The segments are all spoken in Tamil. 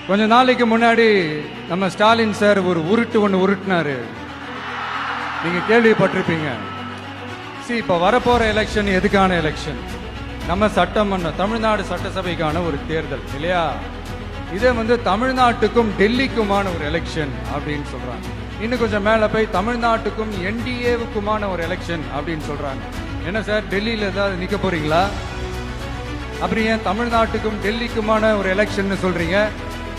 கொஞ்ச நாளைக்கு முன்னாடி நம்ம ஸ்டாலின் சார் ஒரு உருட்டு ஒன்று உருட்டினாரு. நீங்க கேள்விப்பட்டிருப்பீங்க. இப்ப வரப்போற எலெக்ஷன் எதுக்கான எலெக்ஷன்? நம்ம சட்டமன்ற தமிழ்நாடு சட்டசபைக்கான ஒரு தேர்தல் இல்லையா? இதே தமிழ்நாட்டுக்கும் டெல்லிக்குமான ஒரு எலெக்ஷன் அப்படின்னு சொல்றாங்க. இன்னும் கொஞ்சம் மேல போய் தமிழ்நாட்டுக்கும் என்டிஏவுக்குமான ஒரு எலெக்ஷன் அப்படின்னு சொல்றாங்க. என்ன சார், டெல்லியில ஏதாவது நிக்க போறீங்களா? அப்புறம் ஏன் தமிழ்நாட்டுக்கும் டெல்லிக்குமான ஒரு எலெக்ஷன் சொல்றீங்க?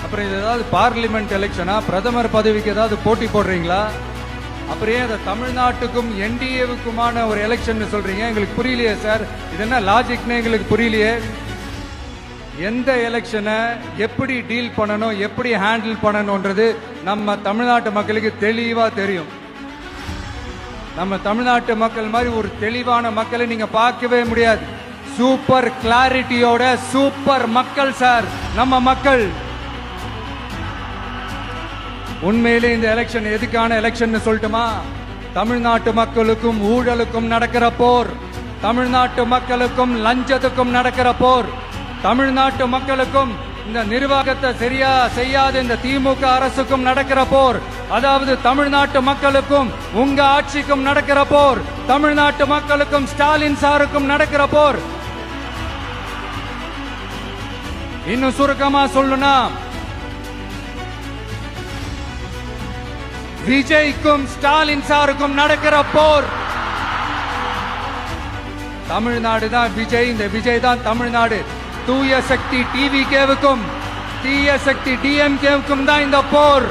அப்புறம் இது ஏதாவது பார்லிமெண்ட் எலெக்ஷனா? பிரதமர் பதவிக்கு ஏதாவது போட்டி போடுறீங்களா? அப்புறம் ஏன் தமிழ்நாட்டுக்கும் என்டிஏவுக்குமான ஒரு எலெக்ஷன் சொல்றீங்க? எங்களுக்கு புரியலையே சார், இது என்ன லாஜிக்னு எங்களுக்கு புரியலையே. எந்த எலெக்ஷனை எப்படி டீல் பண்ணணும், எப்படி ஹேண்டில் பண்ணணும்ன்றது நம்ம தமிழ்நாட்டு மக்களுக்கு தெளிவா தெரியும். நம்ம தமிழ்நாட்டு மக்கள் மாதிரி ஒரு தெளிவான மக்களை நீங்க பார்க்கவே முடியாது. சூப்பர் கிளாரிட்டியோட சூப்பர் மக்கள் சார் நம்ம மக்கள். உண்மையிலே இந்த எலெக்ஷன் எதுக்கான எலெக்ஷன் சொல்லட்டுமா? தமிழ்நாட்டு மக்களுக்கும் ஊழலுக்கும் நடக்கிற போர், தமிழ்நாட்டு மக்களுக்கும் லஞ்சத்துக்கும் நடக்கிற போர், தமிழ்நாட்டு மக்களுக்கும் இந்த நிர்வாகத்தை சரியா செய்யாத இந்த திமுக அரசுக்கும் நடக்கிற போர், அதாவது தமிழ்நாட்டு மக்களுக்கும் உங்க ஆட்சிக்கும் நடக்கிற போர், தமிழ்நாட்டு மக்களுக்கும் ஸ்டாலின் சாருக்கும் நடக்கிற போர். இன்னும் சுருக்கமா சொல்லணும்னா, விஜய்க்கும் ஸ்டாலின் சாருக்கும் நடக்கிற போர். தமிழ்நாடு தான் விஜய், இந்த விஜய் தான் தமிழ்நாடு. தூய சக்தி டிவிகேவுக்கும் தீய சக்தி டிஎம்கேவுக்கும் தான் இந்த போர்.